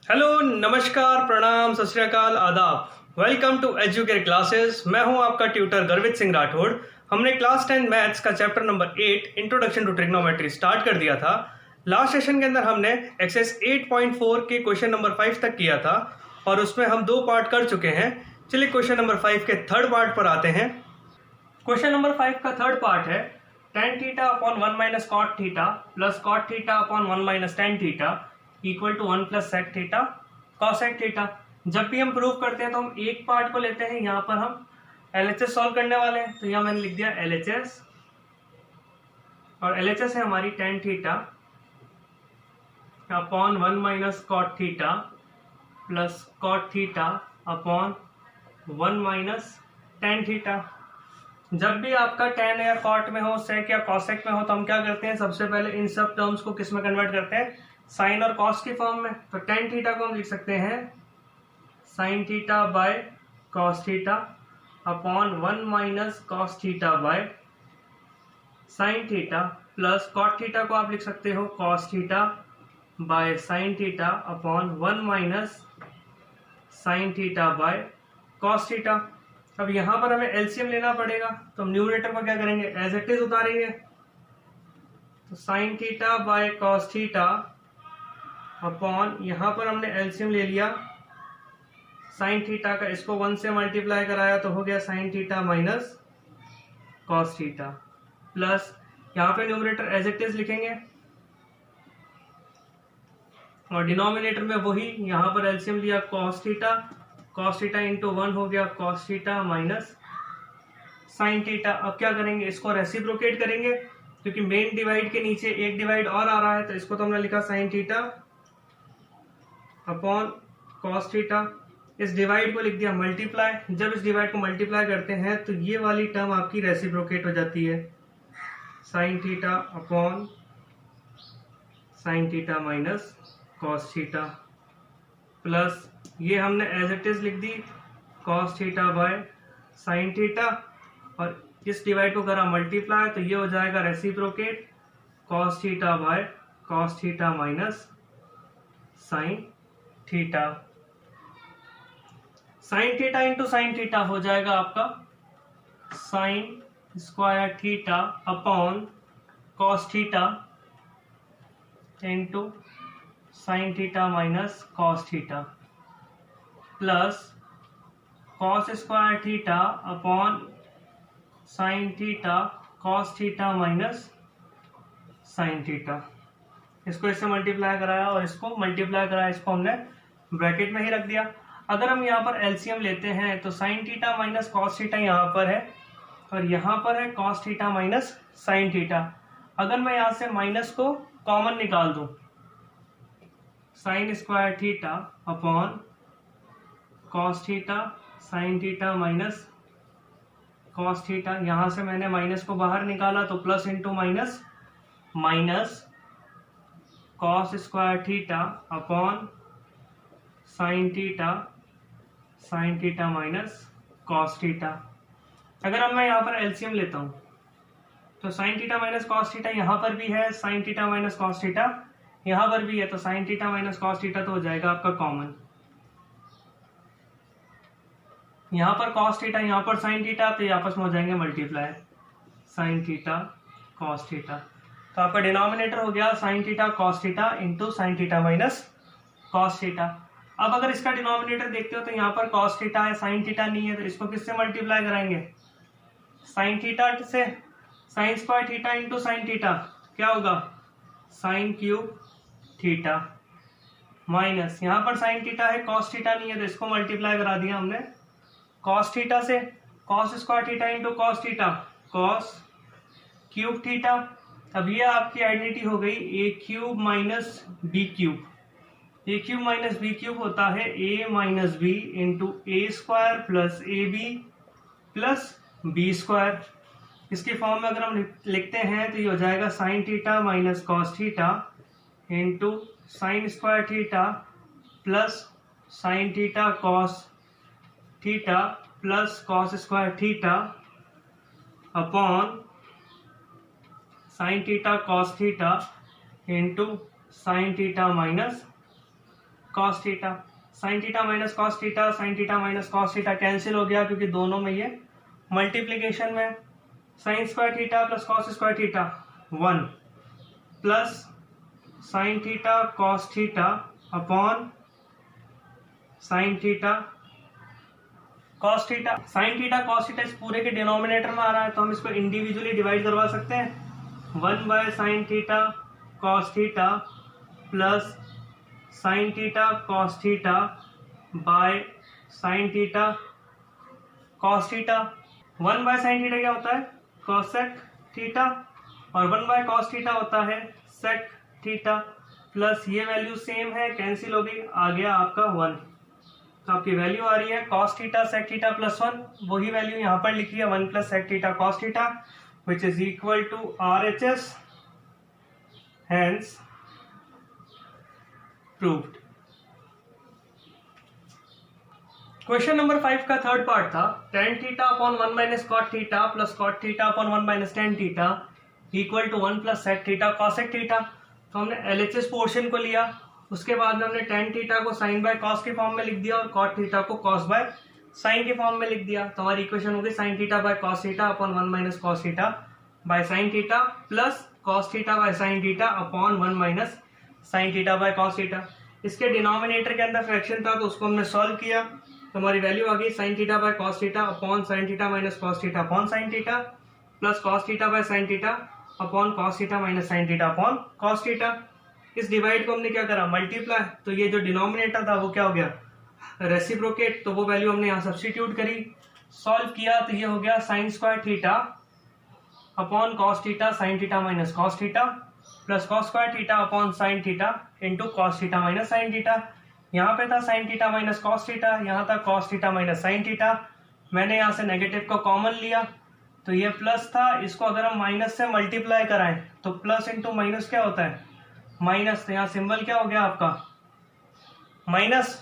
Hello, नमस्कार, प्रणाम, सत श्री अकाल, आदाब। Welcome to Educare classes. मैं हूं आपका ट्यूटर गर्वित सिंह राठौड़। हमने क्लास 10 मैथ्स का chapter number 8 introduction to trigonometry start कर दिया था। लास्ट सेशन के अंदर हमने एक्सरसाइज 8.4 के क्वेश्चन नंबर 5 तक किया था और उसमें हम 2 पार्ट कर चुके हैं। चलिए क्वेश्चन नंबर 5 के थर्ड पार्ट पर आते हैं। क्वेश्चन नंबर 5 का थर्ड पार्ट है tan theta upon 1 minus cot theta plus cot theta upon 1 minus tan theta equal to 1 plus sec theta cosec theta. जब भी हम प्रूव करते हैं तो हम एक पार्ट को लेते हैं। यहाँ पर हम LHS सॉल्व करने वाले हैं, तो यहाँ मैंने लिख दिया LHS और LHS है हमारी tan theta upon 1 minus cot theta plus cot theta upon 1 minus tan theta. जब भी आपका tan या कॉट में हो, सेक या कॉसेक में हो, तो हम क्या करते हैं, सबसे पहले इन सब टर्म्स को किस में कन्वर्ट करते हैं, साइन और कॉस की फॉर्म में। तो tan थीटा को हम लिख सकते हैं sine theta by cos theta upon 1 minus cos theta by sine theta plus cot theta को आप लिख सकते हो cos theta by sine theta upon 1 minus sine theta by cos theta. अब यहां पर हमें एलसीएम लेना पड़ेगा, तो हम न्यूमरेटर को क्या करेंगे, एज इट इज उतारेंगे। तो sine theta by cos theta upon, यहां पर हमने एलसीएम ले लिया साइन थीटा का, इसको 1 से मल्टीप्लाई कराया तो हो गया sine theta minus cos theta plus यहां पे न्यूमरेटर एज इट इज लिखेंगे और डिनोमिनेटर में वही, यहां पर एलसीएम लिया कॉस थीटा इंटू 1 हो गया cos theta minus sine theta. अब क्या करेंगे, इसको रेसिप्रोकेट करेंगे क्योंकि मेन डिवाइड के नीचे एक डिवाइड और आ रहा है, तो इसको तो हमने लिखा sign theta upon cos theta. इस डिवाइड को लिख दिया मल्टीप्लाई। जब इस डिवाइड को मल्टीप्लाई करते हैं तो ये वाली टर्म आपकी रेसिप्रोकेट हो जाती है, sine theta upon sine theta minus cos theta plus ये हमने एज इट इज लिख दी cos theta by sine theta और इस डिवाइड को करा मल्टीप्लाई, तो ये हो जाएगा reciprocate cos theta by cos theta minus sine theta. Sine theta into sine theta हो जाएगा आपका sign square theta upon cos theta into sign theta minus cos theta plus cos square theta upon sine theta cos theta minus sine theta. इसको इससे multiply कराया और इसको multiply कराया, इसको हमने ब्रैकेट में ही रख दिया। अगर हम यहाँ पर एलसीएम लेते हैं तो sine theta minus cos theta यहाँ पर है और यहाँ पर है cos theta minus sine theta. अगर मैं यहाँ से माइनस को कॉमन निकाल दूं, sign square theta upon cos theta sine theta minus cos theta, यहां से मैंने माइनस को बाहर निकाला तो plus into minus minus cos square theta upon sine theta minus cos theta. अगर अब मैं यहाँ पर एलसीएम लेता हूं तो sine theta minus cos theta यहां पर भी है, sine theta minus cos theta यहां पर भी है, तो sine theta minus cos theta तो हो जाएगा आपका कॉमन। यहां पर कॉस थीटा यहां पर साइन थीटा, तो ये आपस में हो जाएंगे multiply, sign theta cos theta. तो आपका डिनोमिनेटर हो गया sine theta cos theta into sign theta minus cos theta. अब अगर इसका डिनोमिनेटर देखते हो तो यहाँ पर कॉस थीटा है, साइन थीटा नहीं है, तो इसको किससे मल्टीप्लाई कराएंगे, साइन थीटा से। Sign square theta into sine theta क्या होगा, साइन क्यूब थीटा माइनस, यहाँ पर साइन थीटा है कॉस थीटा नहीं है, तो इसको मल्टीप्लाई करा दिया हमने कॉस थीटा से। Cos square theta into cos theta cos cube theta. अब ये आपकी आइडेंटिटी हो गई A cube minus B cube. A cube minus B cube होता है A minus B into A square plus A B plus B square. इसके form में अगर हम लिखते हैं तो ये हो जाएगा sine theta minus cos theta into sine square theta plus sine theta cos theta plus cos square theta upon sine theta cos theta into sign theta minus cos theta, sine theta minus cos theta, sine theta minus cos theta cancel हो गया क्योंकि दोनों में ये multiplication में। Sign square theta plus cos square theta 1 plus sine theta cos theta upon sine theta cos theta. Sine theta cos theta इस पूरे के डिनोमिनेटर में आ रहा है तो हम इसको इंडिविजुअली डिवाइड करवा सकते हैं। 1 by sine theta cos theta plus sine theta cos theta by sine theta cos theta. 1 by sine theta क्या होता है? कॉसेक थीटा, और 1 बाय कॉस थीटा होता है सेक थीटा, प्लस ये वैल्यू सेम है, कैंसिल हो गई, आ गया आपका 1। तो आपकी वैल्यू आ रही है cos theta sec theta plus 1, वही वैल्यू यहाँ पर लिखी है 1 plus sec theta cos theta which is equal to RHS, hence proved. Question number 5 का थर्ड पार्ट था tan theta upon 1 minus cot theta plus cot theta upon 1 minus tan theta equal to 1 plus sec theta cosec theta. तो हमने LHS portion को लिया, उसके बाद में हमने tan थीटा को साइन बाय कॉस के फॉर्म में लिख दिया और कॉट थीटा को कॉस बाय साइन के फॉर्म में लिख दिया। तो हमारी इक्वेशन हो गई sign theta by cos theta upon 1 minus cos theta by sine theta plus cos theta by sine theta upon 1 minus sine theta by cos theta. इसके डिनोमिनेटर के अंदर फ्रैक्शन था तो उसको हमने सॉल्व किया, तो हमारी वैल्यू आ गई sign theta by cos theta upon sine theta minus cos theta upon sine theta plus cos theta by sine theta upon cos theta minus sine theta upon cos theta. इस divide को हमने क्या करा? Multiply. तो ये जो denominator था वो क्या हो गया? रेसिप्रोकेट। तो वो वैल्यू हमने यहाँ सब्स्टिट्यूट करी, सॉल्व किया, तो ये हो गया sine square theta upon cos theta sine theta minus cos theta plus cos square theta upon sine theta into cos theta minus sine theta. यहाँ पे था sign theta minus cos theta, यहाँ था cos theta minus sine theta. मैंने यहाँ से negative को common लिया तो ये प्लस था, इसको अगर हम माइनस से मल्टीप्लाई कराएं तो प्लस इंटू माइनस क्या होता है? माइनस। तो यहाँ सिंबल क्या हो गया आपका? माइनस।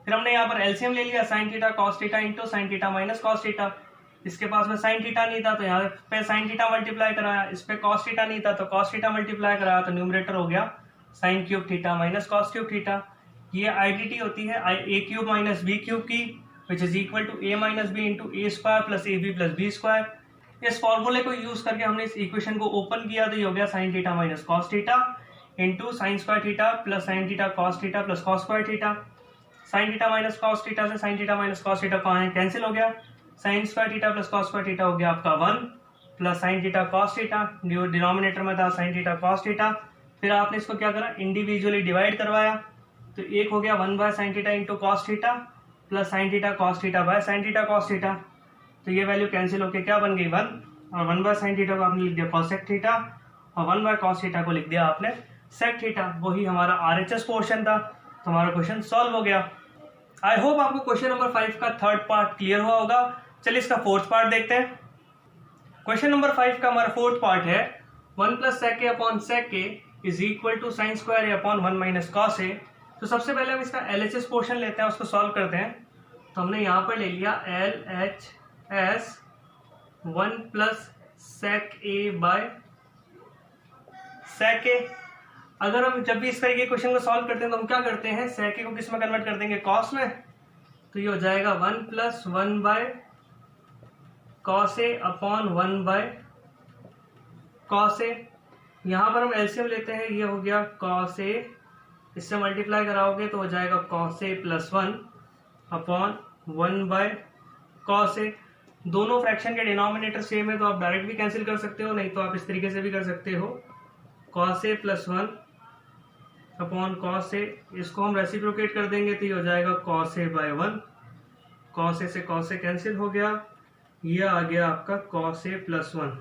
फिर हमने यहाँ पर एलसीएम ले लिया, sign theta cos theta into sign theta minus cos theta. इसके पास में साइन थीटा नहीं था तो यहाँ पे साइन थीटा मल्टीप्लाई कराया, इस पे कॉस थीटा नहीं था तो कॉस थीटा मल्टीप्लाई कराया, तो न्यूमरेटर हो गया sine cube theta minus cos cube theta. ये आइडेंटिटी होती है a cube minus B cube की which is equal to a minus B into A square plus A B plus B square. इस फॉर्मूले को यूज करके हमने इस इक्वेशन को ओपन किया तो ये हो गया sine theta minus cos theta into sine square theta plus sine theta cos theta plus cos square theta. Sine theta minus cos theta से sine theta minus cos theta cancel हो गया, sine square theta plus cos square theta हो गया आपका 1 plus sine theta cos theta, denominator में था sign theta cos theta. फिर आपने इसको क्या करा? इंडिविजुअली डिवाइड करवाया, तो एक हो गया 1 by sine theta into cos theta plus sine theta cos theta by sine theta cos theta. तो ये वैल्यू कैंसिल होकर क्या बन गई? 1, और 1 बाय साइन थीटा को आपने लिख दिया कॉसेक थीटा और 1 बाय कॉस थीटा को लिख दिया आपने सेक थीटा। वही हमारा RHS पोर्शन था, तो हमारा क्वेश्चन सॉल्व हो गया। आई होप आपको क्वेश्चन नंबर 5 का थर्ड पार्ट क्लियर हुआ होगा। चलिए इसका फोर्थ पार्ट देखते हैं। क्वेश्चन नंबर 5 का हमारा फोर्थ पार्ट है 1 plus sec A upon sec A is equal to sine square A upon 1 minus cos ए। तो सबसे पहले हम इसका LHS पोर्शन लेते हैं, उसको सॉल्व करते हैं। तो हमने यहाँ पर ले लिया LHS 1 plus sec A by sec A. अगर हम जब भी इस तरह के क्वेश्चन को सॉल्व करते हैं तो हम क्या करते हैं? सेक ए को किस में कन्वर्ट कर देंगे? कॉस में। तो ये हो जाएगा 1 plus 1 by cos A upon 1 by cos A. यहाँ पर हम एलसीएम लेते हैं, ये हो गया कॉस ए, इससे मल्टीप्लाई कराओगे तो हो जाएगा cos A plus 1 upon 1 by cos A. दोनों फ्रैक्शन के डिनोमिनेटर सेम है तो आप डायरेक्ट भी कैंसिल कर सकते हो, नहीं तो आप इस तरीके से भी कर सकते हो, cos A plus 1 upon cos ए। इसको हम रेसिप्रोकेट कर देंगे तो ये हो जाएगा cos A bye 1, cos A से कॉस ए कैंसिल हो गया, ये आ गया आपका कॉस ए प्लस 1।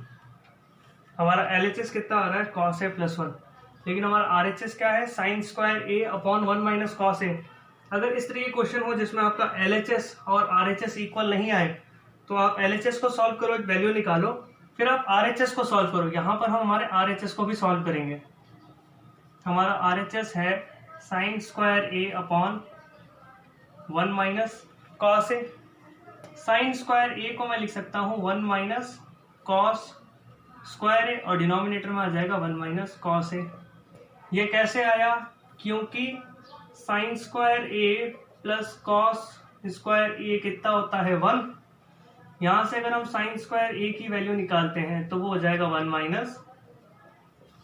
हमारा LHS कितना आ रहा है? Cos A plus 1। लेकिन हमारा RHS क्या है? Sign square A upon 1 minus cos ए। अगर इस तरह के क्वेश्चन हो जिसमें आपका LHS और RHS इक्वल नहीं आए तो आप LHS को सॉल्व करो, वैल्यू निकालो, फिर आप RHS को सॉल्व करो। यहाँ पर हम हमारे RHS को भी सॉल्व करेंगे। हमारा RHS है sign square A upon 1 minus cos A. Sine square A को मैं लिख सकता हूँ 1 माइनस कॉस स्क्वायर ए और डिनोमिनेटर में आ जाएगा 1 माइनस कॉस ए। ये कैसे आया? क्योंकि साइन स्क्वायर ए प्लस कॉस स्क्वायर ए कितना होता है 1। यहां से अगर हम साइन स्क्वायर ए की वैल्यू निकालते हैं तो वो हो जाएगा 1 माइनस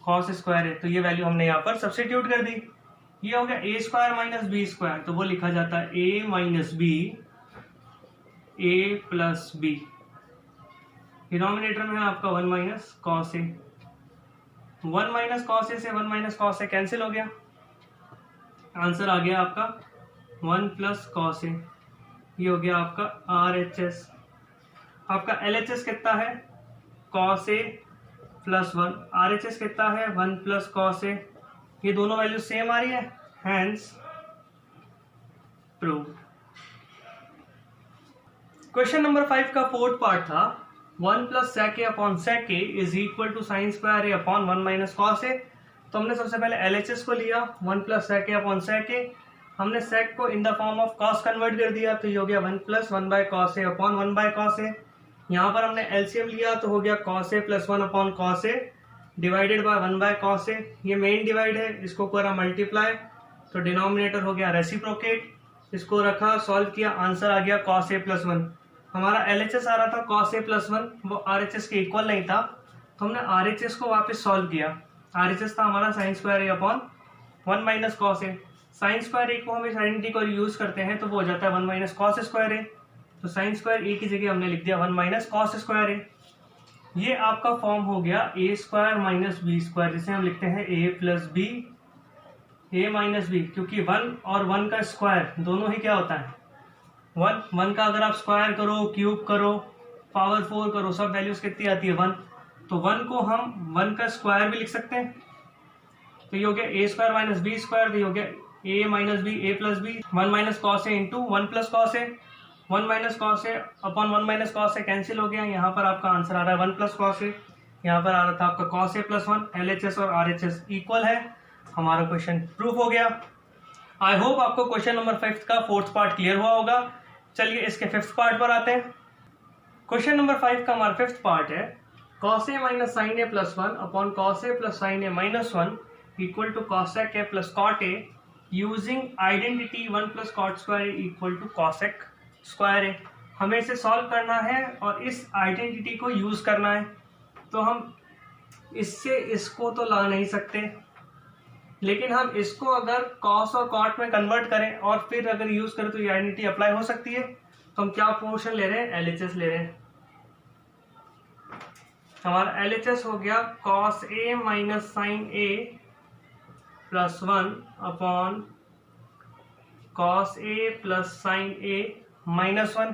कॉस स्क्वायर है, तो ये वैल्यू हमने यहाँ पर सब्स्टिट्यूट कर दी। ये हो गया ए स्क्वायर माइनस बी स्क्वायर, तो वो लिखा जाता है A minus b a plus B. Denominator में है आपका 1 माइनस कॉस ए। 1 माइनस कॉस ए से 1 माइनस कॉस ए कैंसिल हो गया, आंसर आ गया आपका 1 प्लस कॉस ए। ये हो गया आपका आर एच एस। आपका एल एच एस कितना है cos A plus 1, are H S कितना है 1 प्लस कॉस ए। ये दोनों वैल्यू सेम आ रही है, हैंस प्रूव। क्वेश्चन नंबर 5 का फोर्थ पार्ट था 1 plus sec A upon sec A is equal to sine square A upon 1 minus cos ए। तो हमने सबसे पहले एल एच एस को लिया 1 plus sec A upon sec ए, हमने सेक को in the form of cos convert कर दिया, तो ये हो गया 1 plus 1 by cos A upon 1 by cos A. यहाँ पर हमने एलसीएम लिया तो हो गया cos A plus 1 upon cos A divided by 1 by cos A. ये मेन डिवाइड है, इसको करा मल्टीप्लाई, तो डिनोमिनेटर हो गया रेसिप्रोकेट। इसको रखा, सॉल्व किया, आंसर आ गया कॉस ए प्लस 1। हमारा एलएचएस आ रहा था कॉस ए प्लस 1, वो आरएचएस के इक्वल नहीं था, तो हमने आरएचएस को वापस सॉल्व किया। आरएचएस था हमारा sign square A upon 1 minus cos A. Sine square A को हम इस आइडेंटिटी को यूज करते हैं तो वो हो जाता है 1 माइनस कॉस स्क्वायर ए। तो साइन स्क्वायर ए की जगह हमने लिख दिया 1 माइनस कॉस स्क्वायर ए। ये आपका फॉर्म हो गया ए स्क्वायर माइनस बी स्क्वायर, जिसे हम लिखते हैं ए प्लस बी ए माइनस बी, क्योंकि 1 और 1 का स्क्वायर दोनों ही क्या होता है 1 का अगर आप स्क्वायर करो, क्यूब करो, पावर 4 करो, सब वैल्यूज कितनी आती है 1। तो 1 को हम 1 का स्क्वायर भी लिख सकते हैं, तो ये हो गया ए स्क्वायर माइनस बी स्क्वायर, तो ये हो गया ए minus b a plus B. 1 minus cos A into 1 plus cos A, 1 minus cos A upon 1 minus cos a cancel हो गया। यहाँ पर आपका आंसर आ रहा है 1 प्लस कॉस ए, यहाँ पर आ रहा था आपका कॉस ए प्लस 1। एलएचएस और आरएचएस इक्वल है, हमारा क्वेश्चन प्रूफ हो गया। आई होप आपको क्वेश्चन नंबर 5 का फोर्थ पार्ट क्लियर हुआ होगा। चलिए इसके 5th पार्ट पर आते हैं। क्वेश्चन नंबर 5 का हमारा 5th पार्ट है cos A minus sine A plus 1 upon cos A plus sine A minus 1 equal to cosec A plus cot A using identity 1 plus cot square equal to cosec square A. हमें इसे solve करना है और इस identity को use करना है, तो हम इससे इसको तो ला नहीं सकते, लेकिन हम इसको अगर कॉस और कॉट में कन्वर्ट करें और फिर अगर यूज करें तो ये आइडेंटिटी अप्लाई हो सकती है। तो हम क्या पोर्शन ले रहे हैं, एलएचएस ले रहे हैं। हमारा एलएचएस हो गया cos A minus sine A plus 1 upon cos A plus sine A minus 1।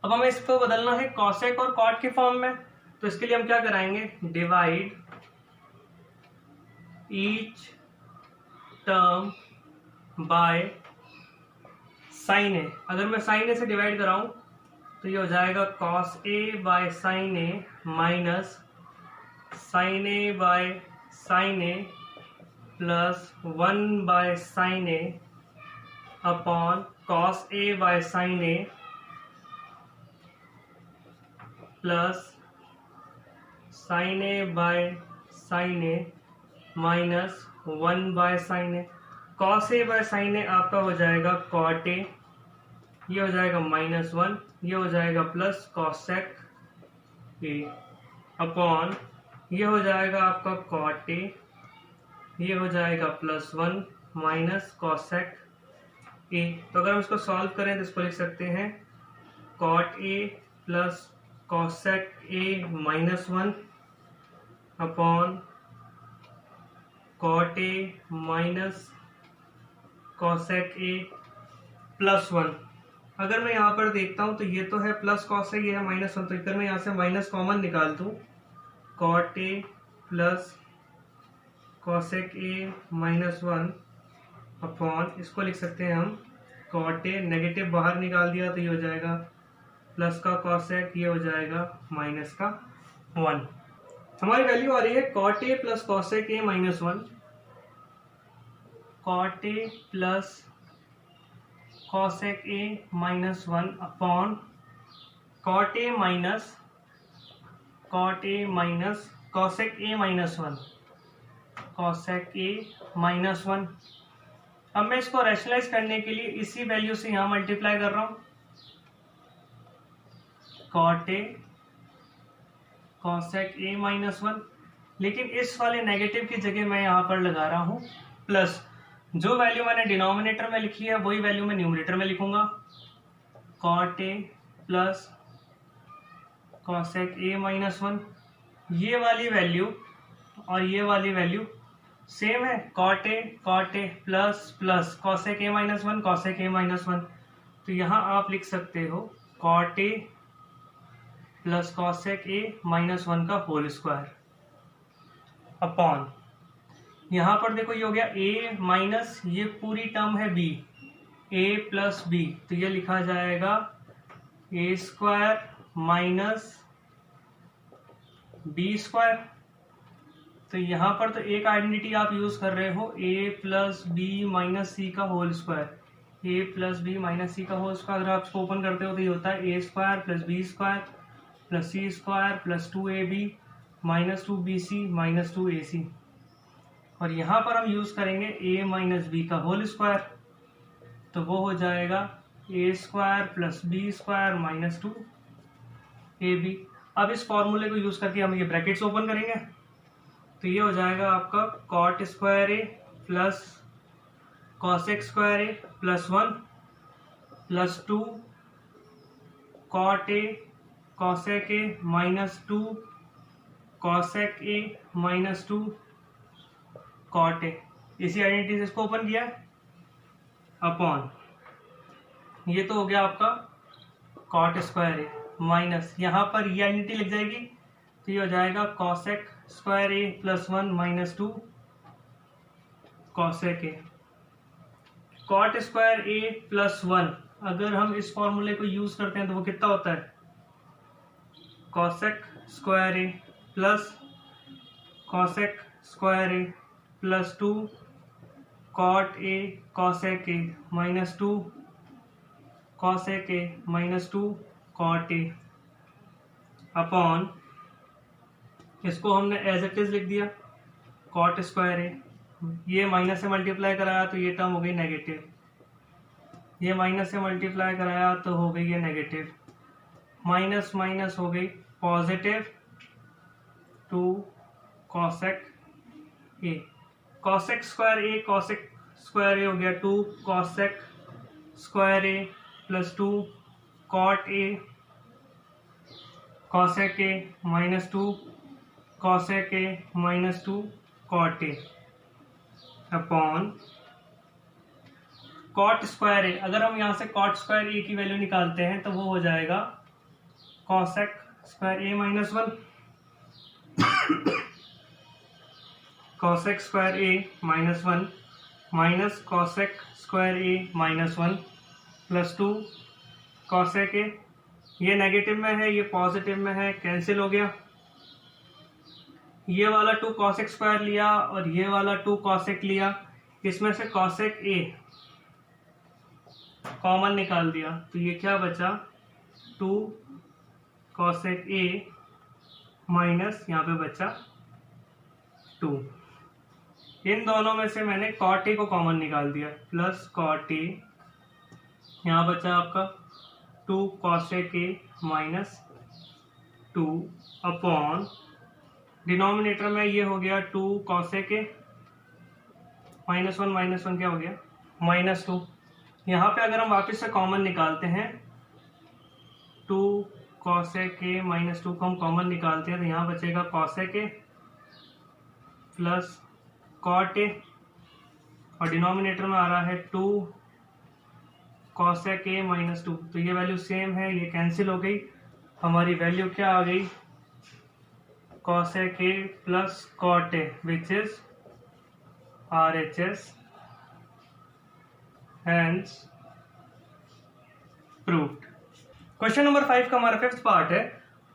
अब हमें इसको बदलना है कॉसेक और कॉट के फॉर्म में, तो इसके लिए हम क्या कराएंगे, divide each term by sine A. अगर मैं साइन ए से डिवाइड कराऊं तो ये हो जाएगा cos A by sine A minus sine A by sine A plus 1 by sine A upon cos A by sine A plus sine A by sine A minus 1 by sine A. Cos A by sine A आपका हो जाएगा cot A, ये हो जाएगा minus 1, ये हो जाएगा plus cosec ए upon ये हो जाएगा आपका कॉट ए, ये हो जाएगा प्लस 1 माइनस कॉसेक ए। तो अगर हम इसको सॉल्व करें तो इसको लिख सकते हैं cot A plus cosec A minus 1 upon cot A minus cosec A plus 1। अगर मैं यहाँ पर देखता हूँ तो ये तो है प्लस कॉसेक, ये है माइनस 1, तो इधर मैं यहाँ से माइनस कॉमन निकाल दूँ, कॉट ए प्लस कॉसेक ए माइनस 1 अपॉन इसको लिख सकते हैं हम कॉट ए, नेगेटिव बाहर निकाल दिया तो ये हो जाएगा प्लस का कॉसेक, ये हो जाएगा माइनस का 1। हमारी वैल्यू आ रही है cot A plus cosec A minus 1, cot A plus cosec A minus 1 upon cot A minus cosec A minus 1, cosec A minus 1। अब मैं इसको रैशनलाइज करने के लिए इसी वैल्यू से यहां मल्टीप्लाई कर रहा हूं, कॉट ए कॉसेक ए माइनस 1, लेकिन इस वाले नेगेटिव की जगह मैं यहां पर लगा रहा हूं प्लस। जो वैल्यू मैंने डिनोमिनेटर में लिखी है वही वैल्यू मैं न्यूमरेटर में लिखूंगा, कॉट ए प्लस कॉसेक ए माइनस 1। ये वाली वैल्यू और ये वाली वैल्यू सेम है, कॉट ए प्लस प्लस कॉसेक ए माइनस 1 कॉसेक ए माइनस 1। तो यहां आप लिख सकते हो कॉट ए प्लस कॉसेक ए माइनस 1 का होल स्क्वायर अपॉन, यहां पर देखो ये हो गया a माइनस ये पूरी टर्म है b, a प्लस बी, तो ये लिखा जाएगा a square minus B square. तो यहां पर तो एक आइडेंटिटी आप यूज कर रहे हो a plus B minus C का whole square, a plus B minus C का होल स्क्वायर। अगर आप इसको ओपन करते हो तो ये होता है a square plus B square plus c square plus 2ab minus 2bc minus 2ac। और यहां पर हम यूज करेंगे a माइनस बी का होल स्क्वायर, तो वो हो जाएगा a square plus B square minus 2ab। अब इस फॉर्मूले को यूज करके हम ये ब्रैकेट्स ओपन करेंगे, तो ये हो जाएगा आपका cot square A plus cosec square A plus 1 plus 2 cot A cosec A minus 2 cosec A minus 2 cot a. इसी आइडेंटिटी से इसको ओपन किया अपॉन, ये तो हो गया आपका कॉट स्क्वायर ए माइनस, यहां पर ये आइडेंटिटी लिख जाएगी, तो ये हो जाएगा cosec square A plus 1 minus 2 cosec a. Cot square A plus 1 अगर हम इस फॉर्मूले को यूज करते हैं तो वो कितना होता है, कॉसेक स्क्वायर ए प्लस कॉसेक स्क्वायर ए प्लस 2 कॉट ए कॉसेक ए माइनस 2 कॉसेक ए माइनस 2 कॉट ए अपॉन, इसको हमने एज इट इज लिख दिया कॉट स्क्वायर ए, ये माइनस से मल्टीप्लाई कराया तो ये टर्म हो गई नेगेटिव, ये माइनस से मल्टीप्लाई कराया तो हो गई ये नेगेटिव, माइनस माइनस हो गई positive 2 cosec A, cosec square A cosec square A हो गया 2 cosec square A plus 2 cot A cosec A minus 2 cosec A minus 2 cot A upon cot square A. अगर हम यहां से कॉट स्क्वायर ए की value निकालते हैं तो वो हो जाएगा कॉसेक स्क्वायर ए माइनस 1 कॉसेक स्क्वायर ए माइनस 1 माइनस कॉसेक स्क्वायर ए माइनस 1 प्लस 2 कॉसेक ए, ये नेगेटिव में है ये पॉजिटिव में है, कैंसिल हो गया, ये वाला 2 कॉसेक स्क्वायर लिया और ये वाला 2 कॉसेक लिया, इसमें से कॉसेक ए कॉमन निकाल दिया तो ये क्या बचा 2 कॉसेक ए माइनस यहाँ पे बचा 2, इन दोनों में से मैंने कॉट ए को कॉमन निकाल दिया प्लस कॉट ए, यहाँ बचा आपका 2 कॉसेक ए माइनस 2 अपॉन, डिनोमिनेटर में ये हो गया 2 कॉसेक ए माइनस 1 क्या हो गया माइनस 2। यहाँ पे अगर हम वापस से कॉमन निकालते हैं 2 कॉसेक ए माइनस 2 को हम कॉमन निकालते हैं तो यहाँ बचेगा cosec A plus cot a और डिनोमिनेटर में आ रहा है 2 कॉसेक ए माइनस 2, तो ये वैल्यू सेम है, ये कैंसिल हो गई, हमारी वैल्यू क्या आ गई cosec A plus cot A which is RHS, hence proved। Question number 5 का हमारा 5th पार्ट है,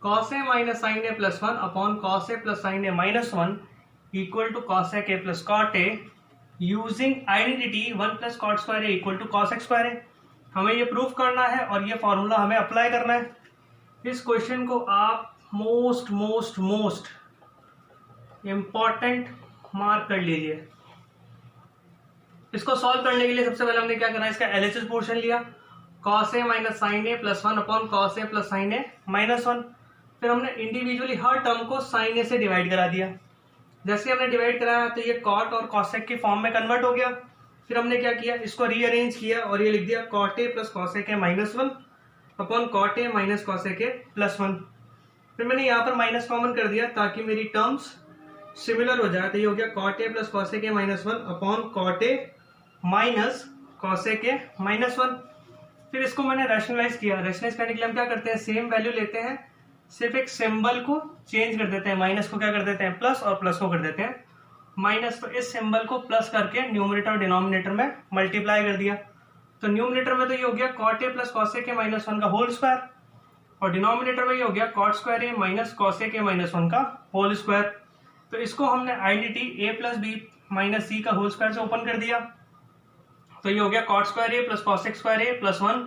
cos a minus sine A plus 1 upon cos a plus sine A minus 1 equal to cosec a plus cot a using identity 1 plus cot square A equal to cosec square A. हमें ये proof करना है और ये formula हमें apply करना है। इस क्वेश्चन को आप most most most important mark कर लीजिए। इसको सॉल्व करने के लिए सबसे पहले हमने क्या करना है, इसका एलएचएस पोर्शन लिया, cos a minus sine A plus 1 upon cos a plus sine A minus 1। फिर हमने इंडिविजुअली हर टर्म को साइन ए से डिवाइड करा दिया। जैसे हमने डिवाइड कराया तो ये cot और cosec के फॉर्म में कन्वर्ट हो गया। फिर हमने क्या किया, इसको रीअरेंज किया और ये लिख दिया cot a plus cosec a minus 1 upon cot a minus cosec a plus 1। फिर मैंने यहाँ पर माइनस कॉमन कर दिया ताकि मेरी टर्म्स सिमिलर हो जाए। तो ये हो गया cot a plus cosec a minus 1 upon cot a minus cosec a minus 1। फिर इसको मैंने रैशनलाइज किया। रैशनलाइज करने के लिए हम क्या करते हैं, सेम वैल्यू लेते हैं, सिर्फ एक सिंबल को चेंज कर देते हैं। माइनस को क्या कर देते हैं प्लस और प्लस को कर देते हैं माइनस। तो इस सिंबल को प्लस करके न्यूमरेटर और डिनोमिनेटर में मल्टीप्लाई कर दिया। तो न्यूमरेटर में तो ये हो गया cot a plus cosec a minus 1 का होल स्क्वायर और डिनोमिनेटर में ये हो गया cot square a minus cosec a minus 1 का होल स्क्वायर। तो इसको हमने identity a plus B minus C का होल स्क्वायर से ओपन कर दिया। तो ये हो गया cot square a plus cosec square a plus 1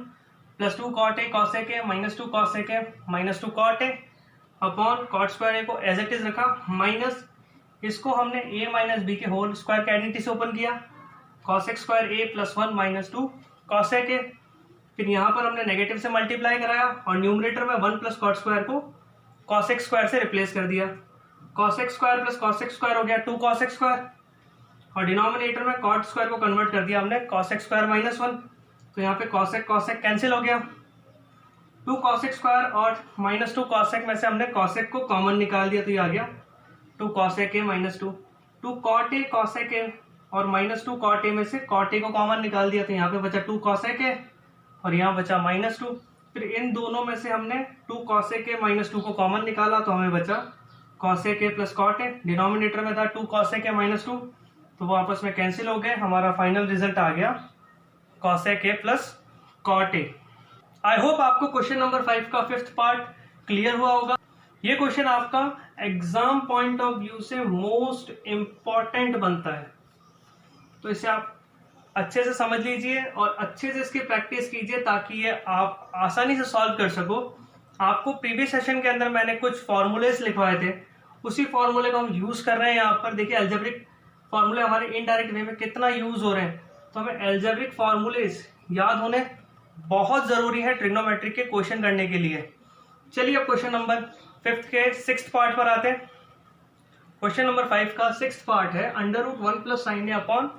plus 2 cot a cosec a minus 2 cosec a minus 2 cot a upon cot square a को as it is रखा माइनस, इसको हमने a माइनस बी के होल स्क्वायर के identity से open किया, cosec square a plus 1 minus 2 cosec a। फिर यहाँ पर हमने नेगेटिव से मल्टीप्लाई कराया और न्यूमरेटर में 1 प्लस cot स्क्वायर को cosec स्क्वायर से रिप्लेस कर दिया। cosec square plus cosec square हो गया 2 cosec स्क्वायर और डिनोमिनेटर में cot स्क्वायर को कन्वर्ट कर दिया हमने cosec स्क्वायर माइनस 1। तो यहाँ पे cosec cosec कैंसिल हो गया, 2 cosec स्क्वायर और माइनस 2 cosec में से हमने cosec को कॉमन निकाल दिया। तो ये आ गया 2 cosec a minus 2 cot a cosec a और माइनस 2 cot a में से cot a को कॉमन निकाल दिया। तो यहाँ पे बचा 2 cosec a और यहाँ बचा माइनस 2। फिर इन दोनों में से हमने 2 cosec a माइनस 2 को कॉमन निकाला तो हमें बचा cosec a plus cot a। Denominator में था 2 cosec a माइनस 2 तो वो आपस में कैंसिल हो गए। हमारा फाइनल रिजल्ट आ गया cosec a plus cot a। I hope आपको क्वेश्चन नंबर 5 का 5th पार्ट क्लियर हुआ होगा। ये क्वेश्चन आपका एग्जाम पॉइंट ऑफ व्यू से मोस्ट इंपॉर्टेंट बनता है, तो इसे आप अच्छे से समझ लीजिए और अच्छे से इसकी प्रैक्टिस कीजिए ताकि ये आप आसानी से सॉल्व कर सको। आपको प्रीवियस सेशन के अंदर मैंने कुछ फॉर्मूलेस लिखवाए थे, उसी फॉर्मूले को हम यूज कर रहे हैं यहाँ पर। देखिए एल्जेब्रिक फॉर्मूले हमारे इनडायरेक्ट वे में कितना यूज हो रहे हैं, तो हमें एल्जेब्रिक फॉर्मूलेस याद होने बहुत जरूरी है ट्रिग्नोमेट्रिक के क्वेश्चन करने के लिए। चलिए अब क्वेश्चन नंबर 5 के 6th पार्ट पर आते हैं। क्वेश्चन नंबर 5 का 6th पार्ट है under root 1 plus sine A upon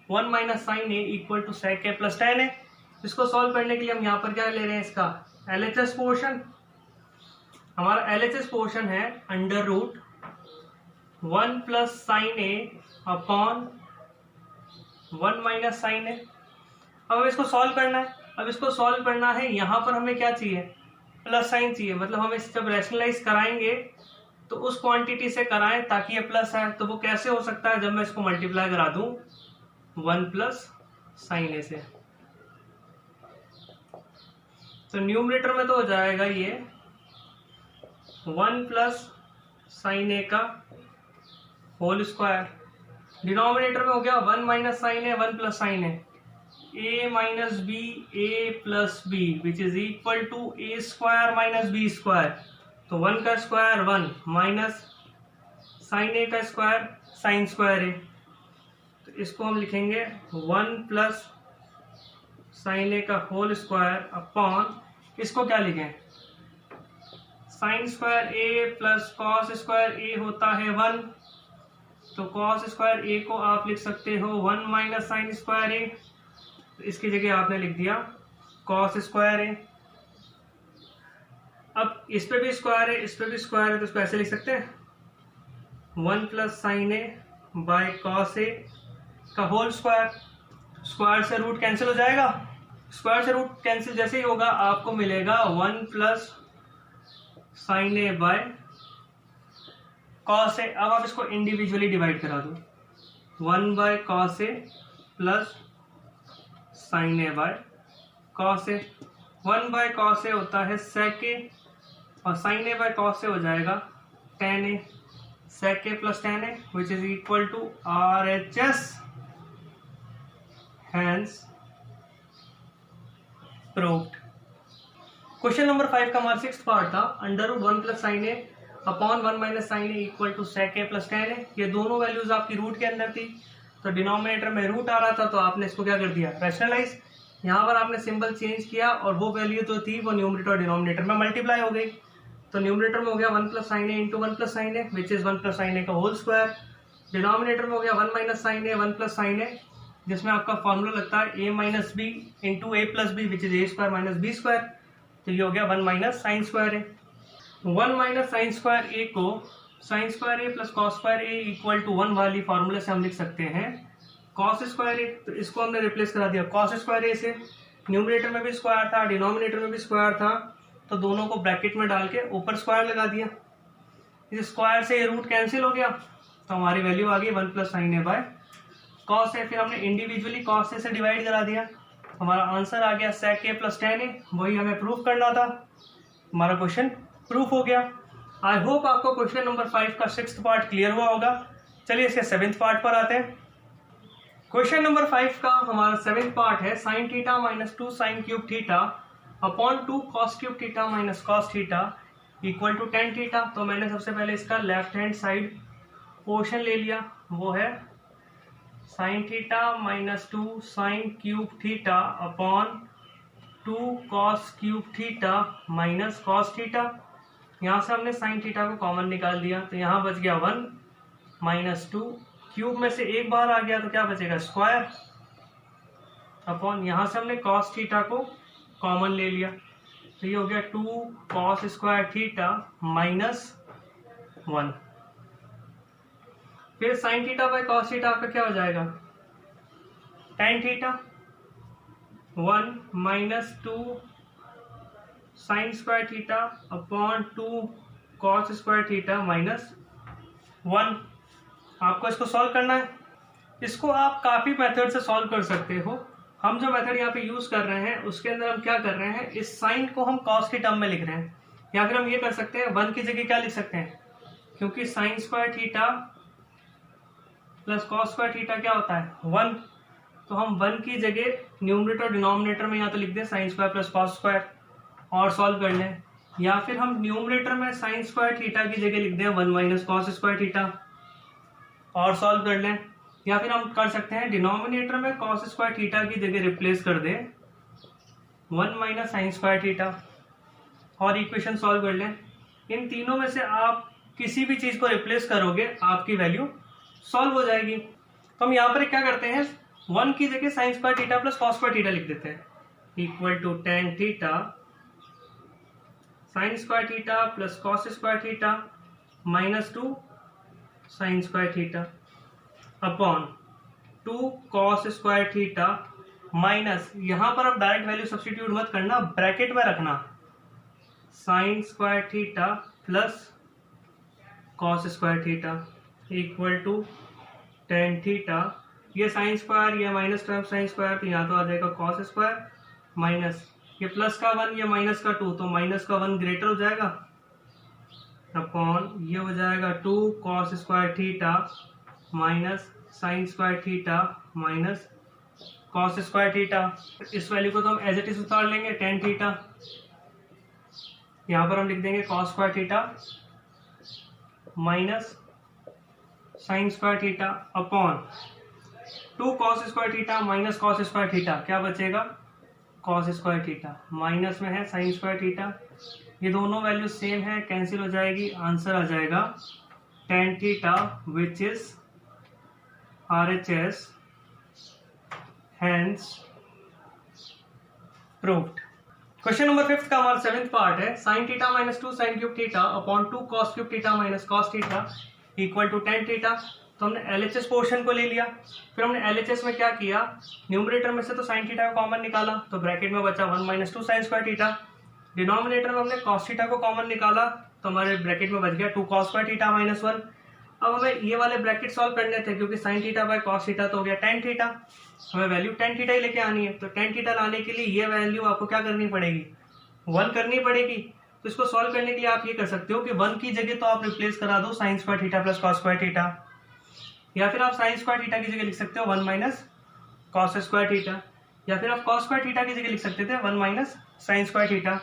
1 minus sine A equal to sec A plus tan A. इसको सॉल्व करने के लिए हम यहाँ पर क्या ले रहे हैं, इसका एलएचएस पोर्शन। हमारा एलएचएस पोर्शन है under root 1 plus sine A upon 1 minus sine ए। अब इसको सॉल्व करना है। अब इसको सॉल्व करना है, यहाँ पर हमें क्या चाहिए, प्लस साइन चाहिए। मतलब हम इसे जब रैशनलाइज कराएंगे तो उस क्वांटिटी से कराएं ताकि ये प्लस है। तो वो कैसे हो सकता है, जब मैं इसको मल्टीप्लाई करा दूं 1 प्लस साइन ए से। तो न्यूमरेटर में तो हो जाएगा ये 1 प्लस साइन ए का होल स्क्वायर, डिनोमिनेटर में हो गया 1 minus sine A 1 plus sine a, a minus b a plus B which is equal to a square minus B square. तो 1 का स्क्वायर 1 माइनस साइन ए का square sine square ए। तो इसको हम लिखेंगे 1 प्लस साइन ए का whole square upon, इसको क्या लिखें, साइन स्क्वायर ए प्लस कॉस स्क्वायर ए होता है 1। तो कॉस स्क्वायर ए को आप लिख सकते हो 1 माइनस साइन स्क्वायर ए। इसकी जगह आपने लिख दिया कॉस स्क्वायर ए। अब इस पे भी स्क्वायर है, इस पे भी स्क्वायर है, तो इसको ऐसे लिख सकते हैं 1 plus sine A by cos A का होल स्क्वायर। स्क्वायर से रूट कैंसिल हो जाएगा, स्क्वायर से रूट कैंसिल जैसे ही होगा आपको मिलेगा 1 plus sine A by cos A. अब आप इसको इंडिविजुअली डिवाइड करा दो, 1 by cos A plus sine A by cos A. 1 by cos A होता है सेक ए और sine A by cos A हो जाएगा tan A, sec A plus tan A which is equal to R H S. Hence proved. Question number 5 का हमारा 6th part था under root 1 plus sine A upon 1 minus sine A equal to sec A plus tan A. ये दोनों values आपकी root के अंदर थी। तो डिनोमिनेटर में रूट आ रहा था, तो आपने इसको क्या कर दिया, रैशनलाइज। यहाँ पर आपने सिंबल चेंज किया और वो वैल्यू जो थी वो न्यूमरेटर और डिनोमिनेटर में मल्टीप्लाई हो गई। तो न्यूमरेटर में हो गया 1 plus sine A into 1 plus sine A which is 1 plus sine A का होल स्क्वायर। डिनोमिनेटर में हो गया 1 minus sine A 1 plus sine A, जिसमें आपका फॉर्मूला लगता है A minus B into A plus B which is A square minus B square. तो ये हो गया 1 minus sine square A. 1 minus sine square A को sine square A plus cos square A equal to 1 वाली फॉर्मूले से हम लिख सकते हैं कॉस स्क्वायर ए। तो इसको हमने रिप्लेस करा दिया कॉस स्क्वायर ए से। न्यूमरेटर में भी स्क्वायर था, डिनोमिनेटर में भी स्क्वायर था, तो दोनों को ब्रैकेट में डाल के ऊपर स्क्वायर लगा दिया। इस स्क्वायर से ये रूट कैंसिल हो गया, तो हमारी वैल्यू आ गई 1 plus sine A by cos A. फिर हमने इंडिविजुअली कॉस ए से डिवाइड करा दिया, हमारा आंसर आ गया sec a plus tan a। वही हमें प्रूफ करना था, हमारा क्वेश्चन प्रूफ हो गया। आई होप आपको क्वेश्चन नंबर 5 का 6th पार्ट क्लियर हुआ होगा। चलिए इसके 7th पार्ट पर आते हैं। क्वेश्चन नंबर 5 का हमारा 7th पार्ट है sine theta minus 2 sine cube theta upon 2 cos cube theta minus cos theta equal to tan theta. तो मैंने सबसे पहले इसका लेफ्ट हैंड साइड पोर्शन ले लिया, वो है sine theta minus 2 sine cube theta upon 2 cos cube theta minus cos theta. यहाँ से हमने साइन थीटा को कॉमन निकाल दिया, तो यहाँ बच गया 1 माइनस 2, क्यूब में से एक बार आ गया तो क्या बचेगा स्क्वायर, अपॉन यहाँ से हमने कॉस थीटा को कॉमन ले लिया, तो ये हो गया 2 कॉस स्क्वायर थीटा माइनस 1। फिर sign theta by cos theta आपका क्या हो जाएगा tan theta 1 minus 2 sine square theta upon 2 cos square theta minus 1। आपको इसको सॉल्व करना है। इसको आप काफी मेथड से सॉल्व कर सकते हो। हम जो मेथड यहाँ पे यूज कर रहे हैं उसके अंदर हम क्या कर रहे हैं, इस साइन को हम कॉस के टर्म में लिख रहे हैं, या फिर हम ये कर सकते हैं 1 की जगह क्या लिख सकते हैं, क्योंकि sign square theta plus cos square theta क्या होता है 1, तो हम 1 की जगह न्यूमरेटर और डिनोमिनेटर में या तो लिख दें sine square plus cos square और सॉल्व कर लें, या फिर हम न्यूमरेटर में साइन स्क्वायर थीटा की जगह लिख दें 1 माइनस कॉस स्क्वायर थीटा और सॉल्व कर लें, या फिर हम कर सकते हैं डिनोमिनेटर में कॉस स्क्वायर थीटा की जगह रिप्लेस कर दें 1 माइनस साइन स्क्वायर थीटा और इक्वेशन सॉल्व कर लें। इन तीनों में से आप किसी भी चीज को रिप्लेस करोगे आपकी वैल्यू सॉल्व हो जाएगी। तो हम यहाँ पर क्या करते हैं, 1 की जगह sine square theta plus cos square theta लिख देते हैं equal to tan theta sine square theta plus cos square theta minus 2 sine square theta upon 2 cos square theta minus, यहां पर आप डायरेक्ट वैल्यू सब्स्टिट्यूट मत करना, ब्रैकेट में रखना sine square theta plus cos square theta equal to tan theta. ये sine square, ये minus का साइन स्क्वायर, तो यहाँ तो आ जाएगा कॉस स्क्वायर माइनस ये प्लस का 1 ये माइनस का 2, तो माइनस का 1 ग्रेटर हो जाएगा अपॉन ये हो जाएगा 2 cos square theta minus sine square theta minus cos square theta. इस वैल्यू को तो हम एज इट इज उतार लेंगे tan थीटा, यहाँ पर हम लिख देंगे cos square theta minus sine square theta upon 2 cos square theta minus cos square theta, क्या बचेगा कॉस स्क्वायर थीटा, माइनस में है साइन स्क्वायर थीटा, ये दोनों वैल्यू सेम है, कैंसिल हो जाएगी, आंसर आ जाएगा tan theta which is RHS, hence proved। Question number 5 का हमारा 7th पार्ट है sine theta minus 2 sine cube theta upon 2 cos cube theta minus cos theta equal to tan theta. तो हमने LHS पोर्शन को ले लिया, फिर हमने LHS में क्या किया, न्यूमरेटर में से तो साइन थीटा को कॉमन निकाला, तो ब्रैकेट में बचा 1 minus 2 sine square theta. Denominator में हमने कॉस थीटा को कॉमन निकाला, तो हमारे ब्रैकेट में बच गया 2 कॉस स्क्वायर थीटा माइनस 1। अब हमें ये वाले ब्रैकेट सॉल्व करने थे, क्योंकि sign theta by cos theta तो हो गया tan थीटा, हमें वैल्यू tan थीटा ही लेके आनी है, तो tan थीटा लाने के लिए ये वैल्यू आपको क्या करनी पड़ेगी 1 करनी पड़ेगी। तो इसको सॉल्व करने के लिए आप ये कर सकते हो कि 1 की जगह तो आप रिप्लेस करा दो sign square theta plus cos square theta, या फिर आप साइन स्क्वायर थीटा की जगह लिख सकते हो 1 माइनस कॉस स्क्वायर थीटा, या फिर आप कॉस स्क्वायर थीटा की जगह लिख सकते थे 1 माइनस साइन स्क्वायर थीटा।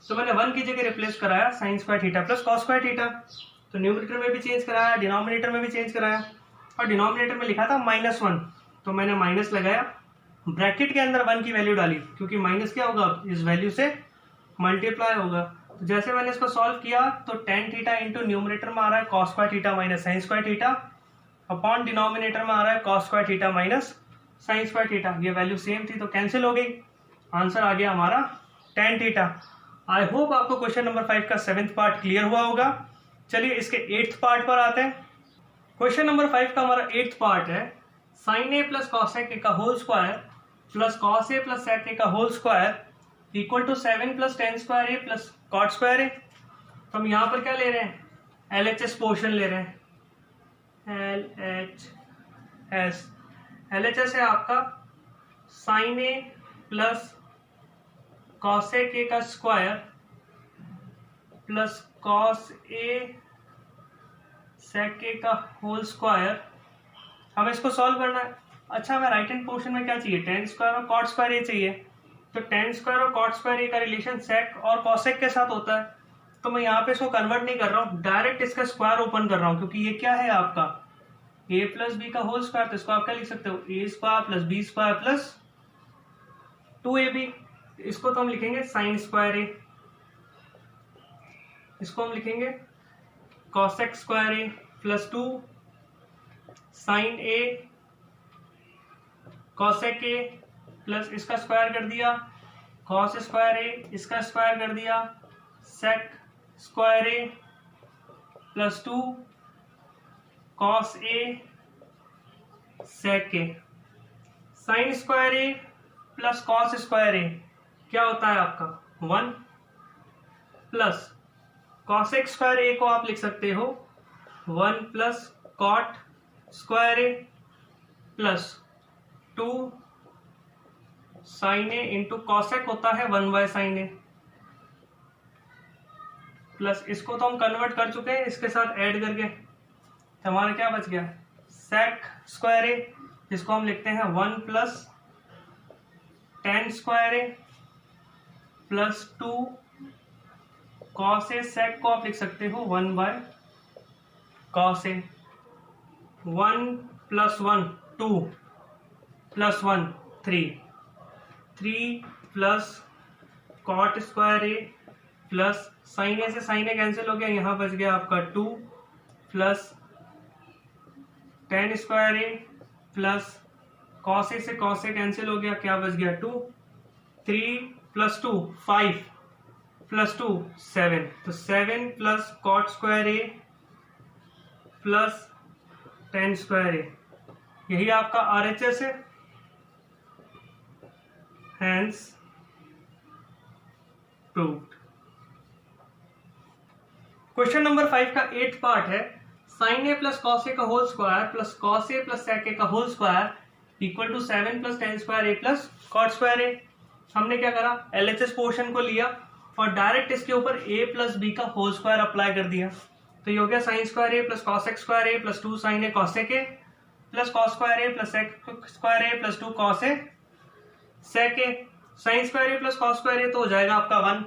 तो मैंने 1 की जगह रिप्लेस कराया sign square theta plus cos square theta, तो न्यूमरेटर में भी चेंज कराया, डिनोमिनेटर में भी चेंज कराया। और डिनोमिनेटर में लिखा था -1, तो मैंने माइनस लगाया, ब्रैकेट के अंदर 1 की वैल्यू डाली, क्योंकि माइनस क्या होगा, इस वैल्यू से मल्टीप्लाई होगा। तो जैसे मैंने इसको सॉल्व किया तो tan थीटा इंटू न्यूमरेटर में आ रहा है cos square theta minus sine square theta, upon denominator में आ रहा है cos square theta minus sine square theta. ये वैल्यू सेम थी तो कैंसिल हो गई, आंसर आ गया हमारा tan थीटा। आई होप आपको क्वेश्चन नंबर 5 का 7th पार्ट क्लियर हुआ होगा। चलिए इसके 8th पार्ट पर आते हैं। क्वेश्चन नंबर 5 का हमारा 8th पार्ट है sin a plus cos A का whole square plus cos A plus sec A का whole square equal to 7 plus tan square A plus cot square ए। तो हम यहाँ पर क्या ले रहे हैं, LHS पोर्शन ले रहे हैं। LHS है आपका sin a plus cos A का square plus cos A sec A का होल स्क्वायर। हमें इसको सॉल्व करना है। अच्छा, हमें राइट हैंड पोर्शन में क्या चाहिए, टेन स्क्वायर और कॉट स्क्वायर ए चाहिए। तो टेन स्क्वायर और कॉट स्क्वायर ए का रिलेशन सेक और कॉसेक के साथ होता है। तो मैं यहाँ पे इसको कन्वर्ट नहीं कर रहा हूँ, डायरेक्ट इसका स्क्वायर ओपन कर रहा हूँ, क्योंकि ये क्या है आपका a प्लस बी का होल स्क्वायर। तो इसको आप क्या लिख सकते हो, a square plus B square plus 2ab। इसको तो हम लिखेंगे साइन स्क्वायर ए, इसको हम लिखेंगे कॉसेक स्क्वायर ए प्लस 2 साइन ए कॉसेक ए प्लस इसका स्क्वायर कर दिया कॉस स्क्वायर ए, इसका स्क्वायर कर दिया sec square A plus 2 cos A sec A. Sine square A plus cos square a क्या होता है आपका 1 प्लस कॉसेक स्क्वायर ए को आप लिख सकते हो 1 प्लस कॉट स्क्वायर ए प्लस 2 साइन ए इंटू कॉसेक होता है 1 बाय साइन ए, प्लस इसको तो हम कन्वर्ट कर चुके हैं इसके साथ ऐड करके। तो हमारा क्या बच गया, सेक स्क्वायर ए, जिसको हम लिखते हैं 1 प्लस टेन स्क्वायर ए प्लस 2 कॉस ए। सेक को आप लिख सकते हो 1 by cos A. 1 plus 1 2 plus 1 3 plus cot square A plus sine ए से साइन ए कैंसिल हो गया, यहां बच गया आपका 2 प्लस टेन स्क्वायर ए प्लस कॉस ए से कॉस ए कैंसिल हो गया, क्या बच गया 2 3 प्लस 2 5 प्लस 2 7। तो 7 प्लस कॉट स्क्वायर ए प्लस टेन स्क्वायर ए, यही आपका RHS है। Hence proved। क्वेश्चन नंबर 5 का 8th पार्ट है sin a plus cos A का whole square plus cos A plus sec A का whole square equal to 7 plus tan square A plus cot square A. हमने क्या करा, LHS portion को लिया और डायरेक्ट इसके ऊपर a प्लस बी का होल स्क्वायर अप्लाई कर दिया। तो ये हो गया साइन स्क्वायर ए प्लस कॉसेक स्क्वायर ए प्लस 2 साइन ए कॉसेक ए प्लस कॉस स्क्वायर ए प्लस सेक स्क्वायर ए प्लस 2 कॉस ए सेक ए। साइन स्क्वायर ए प्लस कॉस स्क्वायर ए तो हो जाएगा आपका 1।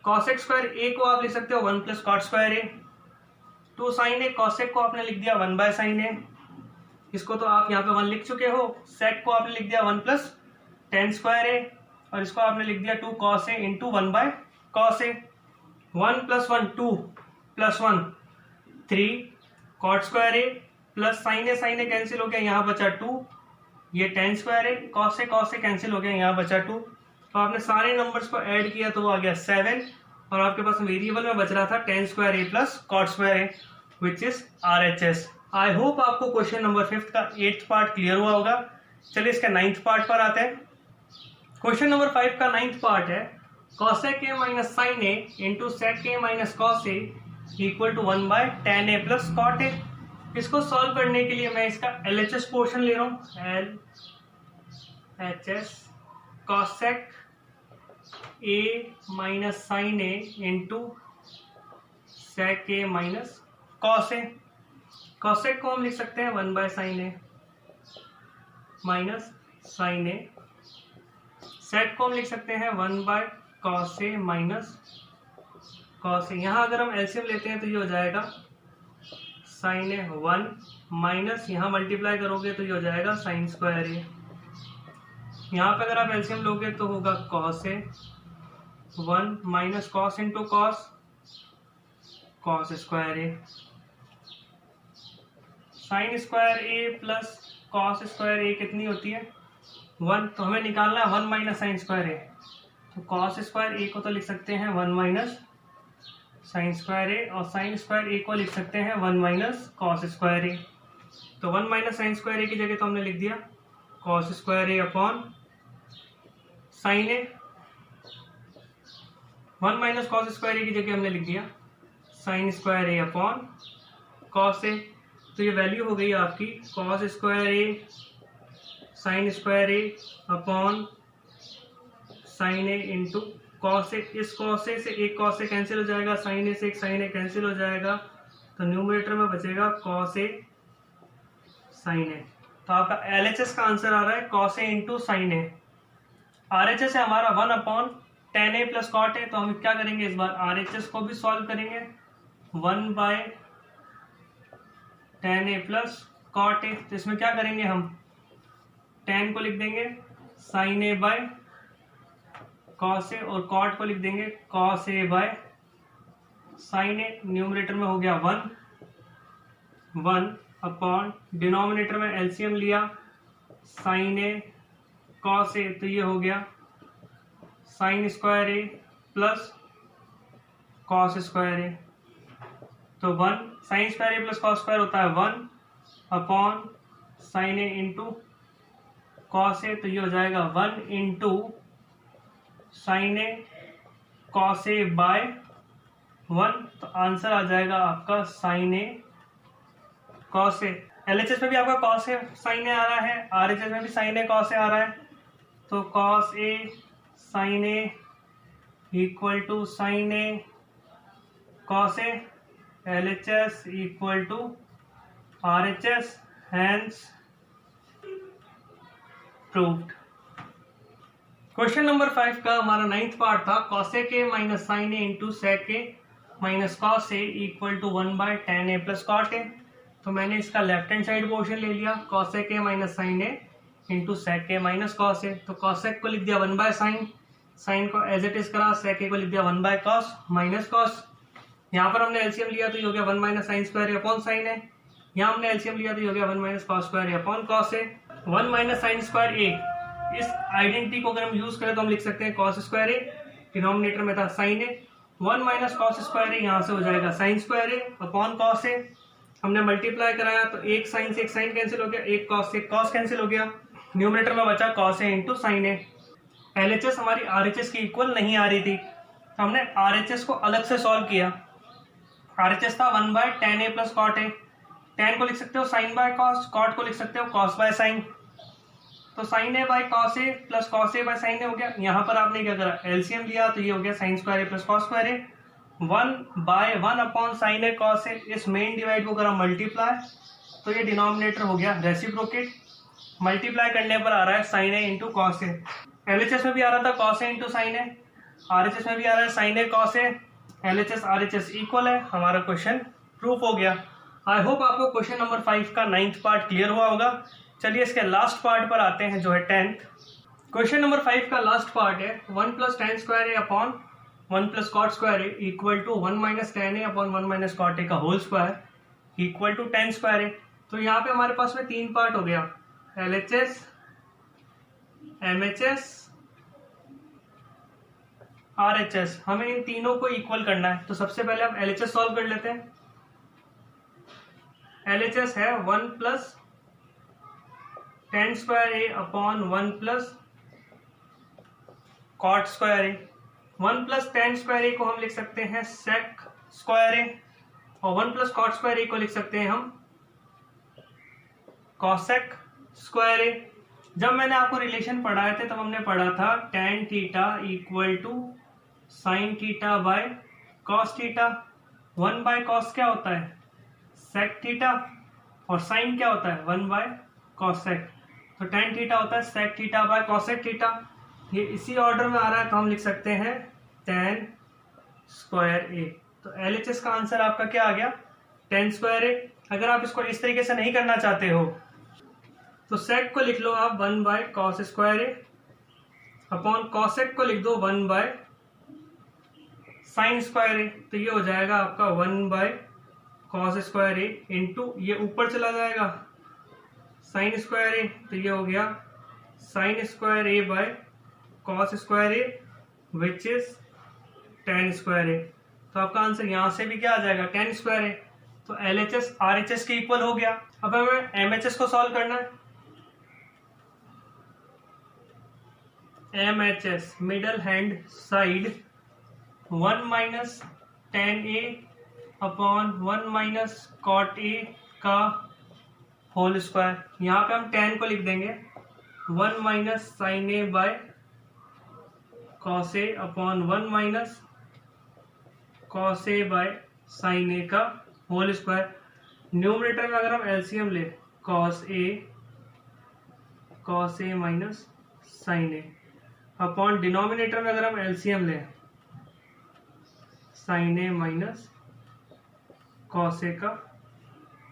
कॉसेक स्क्वायर ए को आप लिख सकते हो 1 प्लस कॉट स्क्वायर ए। 2 साइन ए कॉसेक को आपने लिख दिया 1 बाय साइन ए, इसको तो आप यहाँ पे 1 लिख चुके हो। सेक को आपने लिख दिया 1 प्लस टेन स्क्वायर ए और इसको आपने लिख दिया 2 cos A into 1 by cos A. 1 plus 1 2 plus 1 3 cot square A plus sine a cancel हो गया, यहाँ बचा 2, ये tan square a cos a cancel हो गया, यहाँ बचा 2। तो आपने सारे नंबर्स को ऐड किया तो वो आ गया 7 और आपके पास वेरिएबल में बच रहा था tan square A plus cot square A which is RHS। I hope आपको क्वेश्चन नंबर 5 का 8th पार्ट क्लियर हुआ होगा। चलिए इसका 9th पार्ट पर आते हैं। क्वेश्चन नंबर 5 का 9th पार्ट है cosec A minus sine A into sec A minus cos A equal to 1 by tan A plus cot a. इसको सॉल्व करने के लिए मैं इसका LHS पोर्शन ले रहा हूँ, LHS cosec A minus sine A into sec A minus cos A. Cosec को हम लिख सकते हैं 1 by sine A minus sine A. Sec को हम लिख सकते हैं 1 by cos A minus cos A. यहाँ अगर हम एलसीएम लेते हैं तो ये हो जाएगा साइन ए 1 माइनस यहाँ मल्टीप्लाई करोगे तो ये हो जाएगा साइन स्क्वायर ए। यहाँ पे अगर आप एलसीएम लोगे तो होगा cos A 1 minus cos into cos, cos square A, sine square A plus cos square A कितनी होती है 1, तो हमें निकालना है 1 माइनस साइन स्क्वायर ए। तो कॉस स्क्वायर ए को तो लिख सकते हैं 1 माइनस साइन स्क्वायर ए, और साइन स्क्वायर ए को लिख सकते हैं 1 माइनस कॉस स्क्वायर ए। तो 1 माइनस साइन स्क्वायर ए की जगह तो हमने लिख दिया cos square A upon sine A, 1 minus cos square ए की जगह हमने लिख दिया sign square A upon cos ए। तो ये वैल्यू हो गई आपकी cos square A sine square A upon sine A into cos A. इस कॉस ए से एक कॉस ए कैंसिल हो जाएगा, साइन ए से एक साइन ए कैंसिल हो जाएगा, तो न्यूमरेटर में बचेगा कॉस ए साइन ए। तो आपका एलएचएस का आंसर आ रहा है cos A into sine a. RHS है हमारा 1 अपॉन टेन ए प्लस कॉट ए। तो हम क्या करेंगे इस बार आरएचएस को भी सॉल्व करेंगे 1 by tan A plus cot ए। तो इसमें क्या करेंगे हम टेन को लिख देंगे sine A by cos a, और कॉट को लिख देंगे cos A by sine a. Numerator में हो गया 1 अपॉन डिनोमिनेटर में एलसीएम लिया साइन ए कॉस ए, तो ये हो गया साइन स्क्वायर ए प्लस कॉस स्क्वायर ए। तो 1 साइन स्क्वायर ए प्लस कॉस स्क्वायर होता है 1 upon sine A into cos A, तो ये हो जाएगा 1 इंटू साइन ए कॉस ए बाय 1। तो आंसर आ जाएगा आपका sine A cos A. LHS में भी आपका कॉस ए साइन ए आ रहा है, आरएचएस में भी साइन ए कॉस ए आ रहा है। तो cos A sine A equal to sine A cos A, LHS equal to RHS, hence proved. Question number 5 का हमारा 9th पार्ट था cosec A minus sine A into sec A minus cos A equal to 1 by tan A plus cot ए। तो मैंने इसका left hand side portion ले लिया cosec ए minus sine ए into sec ए minus cos ए। तो cosec को लिख दिया 1 बाय साइन, साइन को एज इट इज करा, सेक ए को लिख दिया 1 बाय कॉस माइनस कॉस। यहाँ पर हमने एलसीएम लिया तो ये हो गया 1 minus sine square A upon sine ए। यहाँ हमने एलसीएम लिया तो ये हो गया 1 minus cos square A upon cos A. 1 minus sine square ए, इस आइडेंटिटी को अगर हम यूज करें तो हम लिख सकते हैं कॉस स्क्वायर ए, डिनोमिनेटर में था साइन ए, 1 माइनस कॉस स्क्वायर ए यहाँ से हो जाएगा sign square A upon cos ए। हमने मल्टीप्लाई कराया तो एक साइन से एक साइन कैंसिल हो गया, एक कॉस से कॉस कैंसिल हो गया, न्यूमरेटर में बचा cos A into sine A. LHS हमारी आरएचएस की इक्वल नहीं आ रही थी, तो हमने आरएचएस को अलग से सॉल्व किया। आरएचएस था 1 by tan A plus cot a, tan को लिख सकते हो साइन बाय कॉस, कॉट को लिख सकते हो कॉस बाय साइन। तो sine A by cos A plus cos A by sine A हो गया। यहाँ पर आपने क्या करा एलसीएम लिया तो ये हो गया sine square A plus cos square A, 1 bye 1 upon sine A cos ए। इस मेन डिवाइड को करा मल्टीप्लाई तो ये डिनोमिनेटर हो गया रेसिप्रोकेट, मल्टीप्लाई करने पर आ रहा है sign A into cos A. LHS में भी आ रहा था cos A into sine a, RHS में भी आ रहा है sign A cos A, LHS RHS equal है। हमारा क्वेश्चन प्रूफ हो गया। आई होप आपको क्वेश्चन नंबर 5 का 9th पार्ट क्लियर हुआ होगा। चलिए इसके लास्ट पार्ट पर आते हैं जो है 10th। क्वेश्चन नंबर 5 का लास्ट पार्ट है 1 plus tan square A upon 1 plus cot square A equal to 1 minus tan A upon 1 minus cot ए का whole square equal to 10 square ए। तो यहाँ पे हमारे पास में 3 पार्ट हो गया एलएचएस, एमएचएस, आरएचएस। हमें इन तीनों को इक्वल करना है। तो सबसे पहले हम एलएचएस सॉल्व कर लेते हैं। एलएचएस है 1 plus tan square A upon 1 plus cot square A. 1 plus tan square A को हम लिख सकते हैं सेक स्क्वायर ए, और 1 प्लस कॉट स्क्वायर ए को लिख सकते हैं हम कॉसेक स्क्वायर ए। जब मैंने आपको रिलेशन पढ़ाए थे तब हमने पढ़ा था tan theta equal to sine theta by cos theta. 1 by cos क्या होता है सेक थीटा, और साइन क्या होता है 1 बाय कॉसेक। तो टेन थीटा होता है sec theta by cosec theta. ये इसी ऑर्डर में आ रहा है तो हम लिख सकते हैं टेन स्क्वायर ए। तो एलएचएस का आंसर आपका क्या आ गया 10 स्क्वायर ए। अगर आप इसको इस तरीके से नहीं करना चाहते हो तो सेक को लिख लो आप 1 by cos square A upon cosec को लिख दो 1 बाय साइन स्क्वायर ए। तो ये हो जाएगा आपका 1 by cos square A into ये ऊपर चला जाएगा साइन स्क्वायर ए, तो ये हो गया sine square A by cos square A which is tan square ए। तो आपका आंसर यहां से भी क्या आ जाएगा, टेन स्क्वायर ए। तो LHS RHS के इक्वल हो गया। अब हमें MHS को सॉल्व करना है। MHS middle hand side 1 minus tan ए अपॉन 1 माइनस कॉट ए का होल स्क्वायर। यहाँ पे हम टेन को लिख देंगे 1 minus sine A by cos A upon 1 minus cos A by sine A का होल स्क्वायर। न्यूमरेटर में अगर हम एलसीएम ले cos A minus sine A upon denominator में अगर हम एलसीएम ले sine A minus cos A का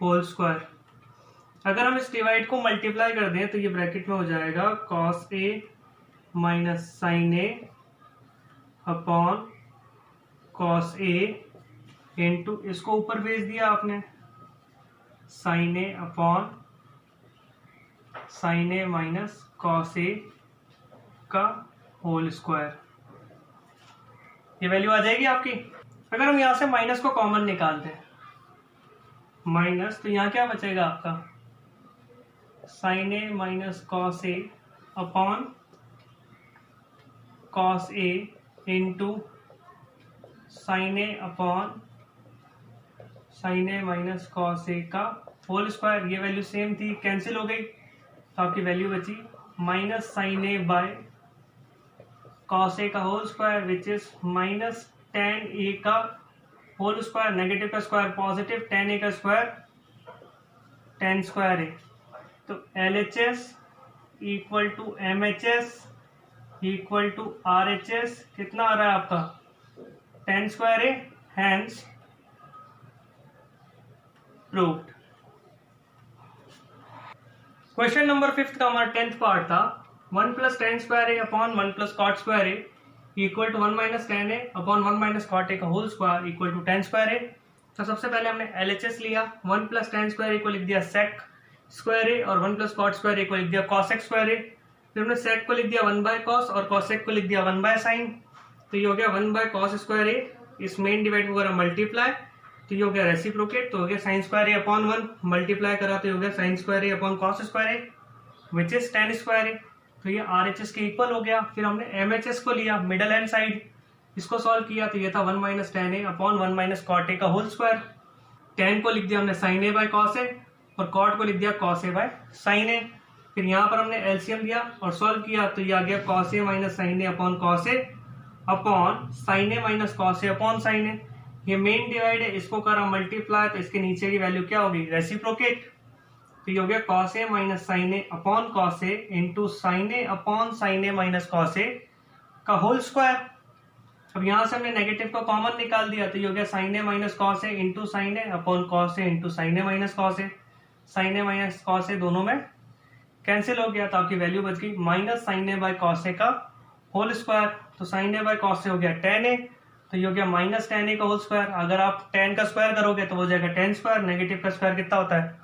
होल स्क्वायर। अगर हम इस डिवाइड को मल्टीप्लाई कर दें तो ये ब्रैकेट में हो जाएगा cos A minus sine A upon cos A into इसको ऊपर भेज दिया आपने sign A upon sine A minus cos A का होल स्क्वायर। ये वैल्यू आ जाएगी आपकी। अगर हम यहां से माइनस को कॉमन निकालते हैं माइनस, तो यहां क्या बचेगा आपका sine A minus cos A upon cos A into sine A upon sine A minus cos A का होल स्क्वायर। ये वैल्यू सेम थी, कैंसिल हो गई, तो आपकी वैल्यू बची minus sine A by cos A का whole square which is minus tan A का होल स्क्वायर। नेगेटिव का स्क्वायर पॉजिटिव, टेन ए का स्क्वायर टेन स्क्वायर ए। तो LHS equal to MHS equal to RHS कितना आ रहा है आपका, tan square A. Hence proved. Question number 5 का हमारा 10th पार्ट था 1 plus tan square A upon 1 plus cot square A equal to 1 minus tan A upon 1 minus cot ए का whole square equal to tan square ए। तो सबसे पहले हमने LHS लिया, 1 plus tan square A को लिख दिया सेक स्क्वायर ए और 1 प्लस कॉट स्क्वायर ए को लिख दिया कॉसेक स्क्वायर ए। फिर हमने सेक को लिख दिया 1 बाय कॉस और कॉसेक को लिख दिया 1 बाय साइन। तो ये हो गया 1 बाय कॉस स्क्वायर ए। इस मेन डिवाइड को अगर मल्टीप्लाई तो ये हो गया रेसिप्रोकेट, तो हो गया sine square A upon 1 multiply करा तो हो गया sine square A upon cos square A which is tan square ए। तो ये RHS के इक्वल हो गया। फिर हमने MHS को लिया मिडल हैंड साइड, इसको सॉल्व किया तो ये था 1 माइनस टेन ए अपॉन 1 माइनस कॉट ए का होल स्क्वायर। टेन को लिख दिया हमने sine A by cos a और कॉट को लिख दिया cos A by sine a. फिर यहाँ पर हमने एलसीएम दिया और सॉल्व किया तो ये आ गया cos A minus sine A upon cos A upon sine A minus cos A upon sine ए। ये मेन डिवाइड है, इसको करा मल्टीप्लाई तो इसके नीचे की वैल्यू क्या होगी, रेसिप्रोकेट। तो ये हो गया cos A minus sine A upon cos A into sine A upon sine A minus cos A का होल स्क्वायर। अब यहां से हमने नेगेटिव को कॉमन निकाल दिया तो ये हो गया sign A minus cos A into sine A upon cos A into sine A minus cos A. Sine A minus cos A दोनों में कैंसिल हो गया तो आपकी वैल्यू बच गई minus sine A by cos A का होल स्क्वायर। तो sine A by cos A हो गया टेन ए, तो ये हो गया माइनस टेन ए का होल स्क्वायर। अगर आप टेन का स्क्वायर करोगे तो हो जाएगा टेन स्क्वायर, नेगेटिव का स्क्वायर कितना होता है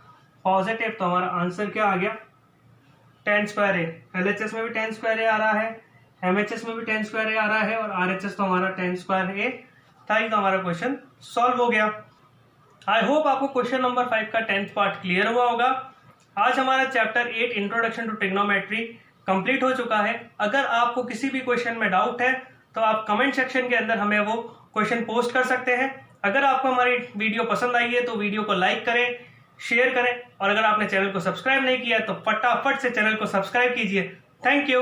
पॉजिटिव। तो हमारा आंसर क्या आ गया, टेन स्क्वायर ए। LHS में भी टेन स्क्वायर ए आ रहा है, MHS में भी टेन स्क्वायर ए आ रहा है और RHS तो हमारा टेन स्क्वायर ए था ही। तो हमारा क्वेश्चन सॉल्व हो गया। आई होप आपको क्वेश्चन नंबर 5 का 10th पार्ट क्लियर हुआ होगा। आज हमारा chapter 8 introduction to trigonometry complete हो चुका है। अगर आपको किसी भी क्वेश्चन में डाउट है तो आप कमेंट सेक्शन के अंदर हमें वो क्वेश्चन पोस्ट कर सकते हैं। अगर आपको हमारी वीडियो पसंद आई है तो वीडियो को लाइक करें, शेयर करें और अगर आपने चैनल को सब्सक्राइब नहीं किया है तो फटाफट से चैनल को सब्सक्राइब कीजिए। Thank you.